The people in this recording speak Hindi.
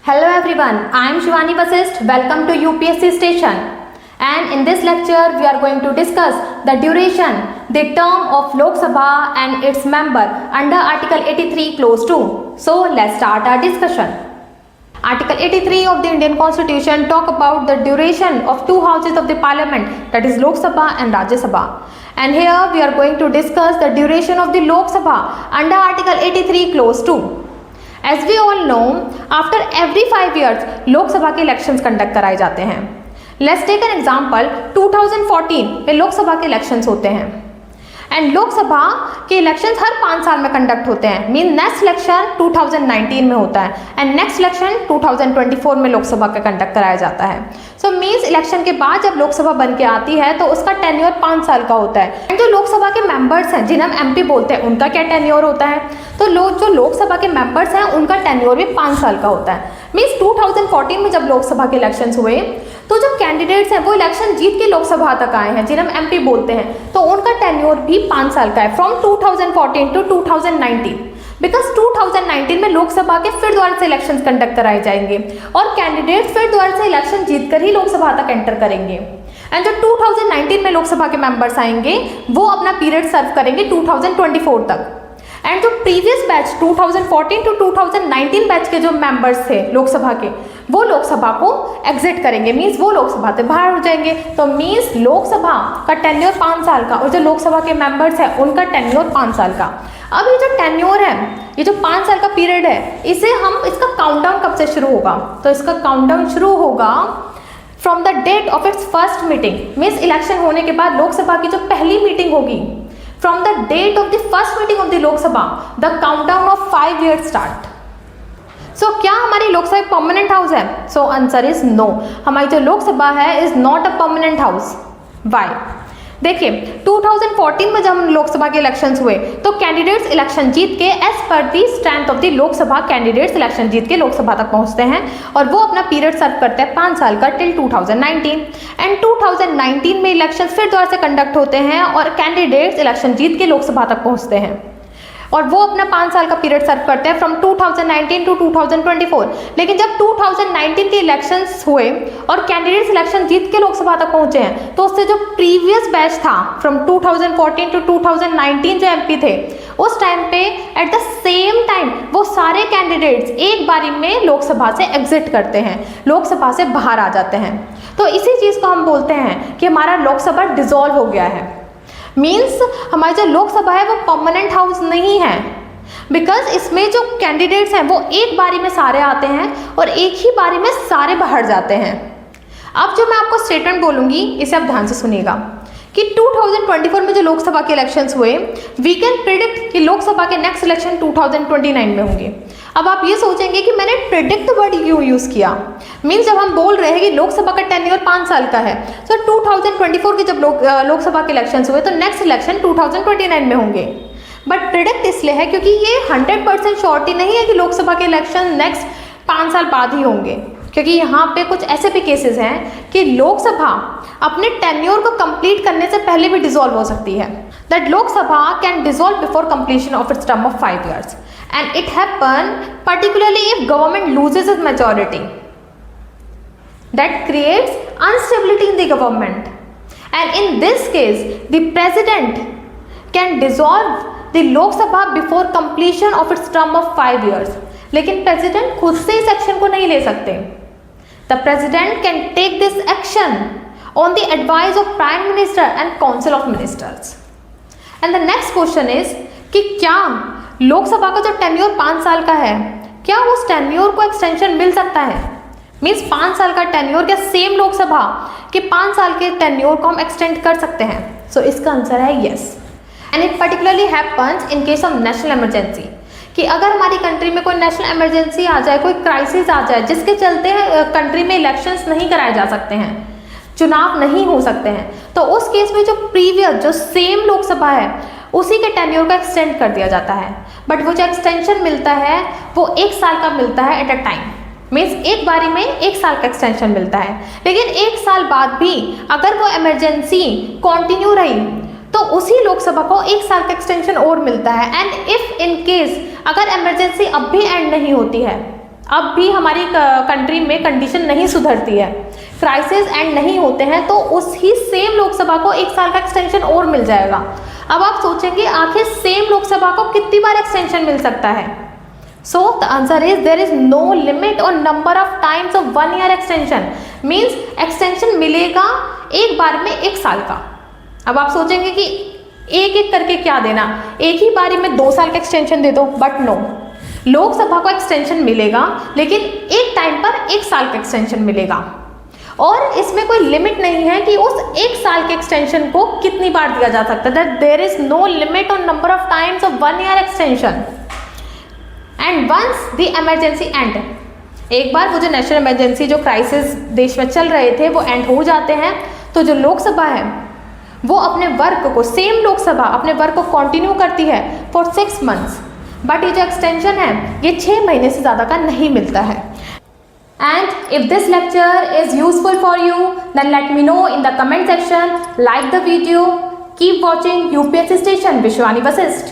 Hello everyone, I am Shivani Vasist. Welcome to UPSC station. And in this lecture, we are going to discuss the duration, the term of Lok Sabha and its member under Article 83 Clause 2. So let's start our discussion. Article 83 of the Indian Constitution talk about the duration of two houses of the Parliament, that is Lok Sabha and Rajya Sabha. And here we are going to discuss the duration of the Lok Sabha under Article 83 Clause 2. As we all know, after every 5 years, लोक सभा के इलेक्शंस कंडक्ट कराए जाते हैं. Let's take an example. 2014 में लोक सभा के इलेक्शंस होते हैं एंड लोक सभा के इलेक्शंस हर 5 साल में कंडक्ट होते हैं. मीन नेक्स्ट इलेक्शन 2019 में होता है एंड नेक्स्ट इलेक्शन 2024 में लोकसभा का कंडक्ट कराया जाता है. सो मीन्स इलेक्शन के बाद जब लोकसभा बन के आती है तो उसका टेन्योर 5 साल का होता है. एंड जो लोकसभा के मेंबर्स हैं जिन्हें हम एमपी बोलते हैं उनका क्या टेन्योर होता है, तो जो लोकसभा के मेंबर्स हैं उनका टेन्योर भी 5 साल का होता है. मीन्स 2014 में जब लोकसभा के इलेक्शंस हुए तो जो कैंडिडेट्स हैं वो इलेक्शन जीत के लोकसभा तक आए हैं जिन्हें हम एमपी बोलते हैं, तो उनका टेन्योर भी 5 साल का है फ्रॉम 2014 टू 2019. बिकॉज 2019 में लोकसभा के फिर दोबारा से इलेक्शंस कंडक्ट कराए जाएंगे और कैंडिडेट्स फिर दोबारा से इलेक्शन जीतकर ही लोकसभा तक एंटर करेंगे. एंड जो 2019 में लोकसभा के मेंबर्स आएंगे वो अपना पीरियड सर्व करेंगे 2024 तक. एंड जो प्रीवियस बैच 2014 टू 2019 बैच के जो मेंबर्स थे लोकसभा के, वो लोकसभा को एग्जिट करेंगे. मीन्स वो लोकसभा से बाहर हो जाएंगे. तो मीन्स लोकसभा का टेन्योर 5 साल का और जो लोकसभा के मेंबर्स हैं उनका टेन्योर 5 साल का. अब ये जो टेन्योर है, ये जो 5 साल का पीरियड है, इसका काउंटडाउन कब से शुरू होगा, तो इसका काउंटडाउन शुरू होगा from the date of its first meeting. Means election होने के बाद लोकसभा की जो पहली मीटिंग होगी, from the date of the first meeting of the Lok Sabha, the countdown of 5 years start. So क्या हमारी लोकसभा एक परमानेंट हाउस है? So answer is no. हमारी जो लोकसभा है is not a permanent house. Why? देखिए 2014 में जब हम लोकसभा के इलेक्शंस हुए तो कैंडिडेट्स इलेक्शन जीत के एज पर the strength of the Lok Sabha candidates election जीत के लोकसभा तक पहुंचते हैं और वो अपना पीरियड सर्व करते हैं 5 साल का टिल 2019. एंड 2019 में इलेक्शंस फिर दोबारा से कंडक्ट होते हैं और कैंडिडेट्स इलेक्शन जीत के लोकसभा तक पहुंचते हैं और वो अपना 5 साल का पीरियड सर्व करते हैं फ्रॉम 2019 टू 2024. लेकिन जब 2019 के इलेक्शंस हुए और कैंडिडेट्स इलेक्शन जीत के लोकसभा तक पहुंचे हैं तो उससे जो प्रीवियस बैच था फ्रॉम 2014 टू 2019 जो एमपी थे, उस टाइम पे एट द सेम टाइम वो सारे कैंडिडेट्स एक बारी में लोकसभा से एग्जिट करते हैं, लोकसभा से बाहर आ जाते हैं. तो इसी चीज़ को हम बोलते हैं कि हमारा लोकसभा डिसॉल्व हो गया है. मीन्स हमारी जो लोकसभा है वो परमानेंट हाउस नहीं है. बिकॉज इसमें जो कैंडिडेट्स हैं वो एक बारी में सारे आते हैं और एक ही बारी में सारे बाहर जाते हैं. अब जो मैं आपको स्टेटमेंट बोलूँगी इसे आप ध्यान से सुनिएगा कि 2024 में जो लोकसभा के इलेक्शंस हुए, वी कैन प्रिडिक्ट कि लोकसभा के नेक्स्ट इलेक्शन 2029 में होंगे. अब आप ये सोचेंगे कि मैंने प्रिडिक्ट वर्ड क्यों यूज़ किया. मीन्स जब हम बोल रहे हैं कि लोकसभा का टेन्योर 5 साल का है, तो 2024 के जब लोकसभा के इलेक्शंस हुए तो नेक्स्ट इलेक्शन 2029 में होंगे. बट प्रिडिक्ट इसलिए है क्योंकि ये 100% श्योरिटी नहीं है कि लोकसभा के इलेक्शन नेक्स्ट 5 साल बाद ही होंगे, क्योंकि यहाँ पे कुछ ऐसे भी केसेस हैं कि लोकसभा अपने टेन्योर को कंप्लीट करने से पहले भी डिसॉल्व हो सकती है. That Lok Sabha can dissolve before completion of its term of 5 years and it happen particularly if government loses its majority. That creates instability in the government, and in this case the president can dissolve the Lok Sabha before completion of its term of 5 years. लेकिन प्रेसिडेंट खुद से इस एक्शन को नहीं ले सकते. The president can take this action on the advice of Prime Minister and Council of Ministers. And the next question is कि क्या लोकसभा का जो टेन्योर 5 साल का है, क्या उस टेन्योर को एक्सटेंशन मिल सकता है? मीन्स 5 साल का टेन्योर क्या सेम लोकसभा के 5 साल के टेन्योर को हम एक्सटेंड कर सकते हैं? सो इसका आंसर है yes. And it particularly happens in case of national emergency, कि अगर हमारी कंट्री में कोई नेशनल इमरजेंसी आ जाए, कोई क्राइसिस आ जाए जिसके चलते कंट्री में इलेक्शंस नहीं कराए जा सकते हैं, चुनाव नहीं हो सकते हैं, तो उस केस में जो प्रीवियस जो सेम लोकसभा है उसी के टेन्योर को एक्सटेंड कर दिया जाता है. बट वो जो एक्सटेंशन मिलता है वो 1 साल का मिलता है एट अ टाइम. मीन्स एक बारी में 1 साल का एक्सटेंशन मिलता है. लेकिन 1 साल बाद भी अगर वो इमरजेंसी कंटिन्यू रही तो उसी लोकसभा को 1 साल का एक्सटेंशन और मिलता है. एंड इफ इन केस अगर इमरजेंसी अब भी एंड नहीं होती है अब भी हमारी कंट्री में कंडीशन नहीं सुधरती है, क्राइसिस एंड नहीं होते हैं, तो उसी सेम लोकसभा को 1 साल का एक्सटेंशन और मिल जाएगा। अब आप सोचेंगे आखिर सेम लोकसभा को कितनी बार एक्सटेंशन मिल सकता है? So the answer is there is no limit और number of times of 1 year extension, means extension मिलेगा एक बार में 1 साल का। अब आप सोचेंगे कि एक एक करके क्या देना, एक ही बारी में 2 साल का एक्सटेंशन दे दो, बट नो, लोकसभा को एक्सटेंशन मिलेगा लेकिन एक टाइम पर 1 साल का एक्सटेंशन मिलेगा और इसमें कोई लिमिट नहीं है कि उस 1 साल के एक्सटेंशन को कितनी बार दिया जा सकता है। That there is no limit on number of times of 1 year extension and once the emergency end, एक बार वो जो नेशनल इमरजेंसी जो क्राइसिस देश में चल रहे थे वो एंड हो जाते हैं, तो जो लोकसभा है वो अपने वर्क को, सेम लोकसभा अपने वर्क को कंटिन्यू करती है फॉर 6 मंथ्स, बट ये जो एक्सटेंशन है ये 6 महीने से ज़्यादा का नहीं मिलता है। And if this lecture is useful for you, then let me know in the comment section, like the video, keep watching UPSC Station Vishwani Vasist.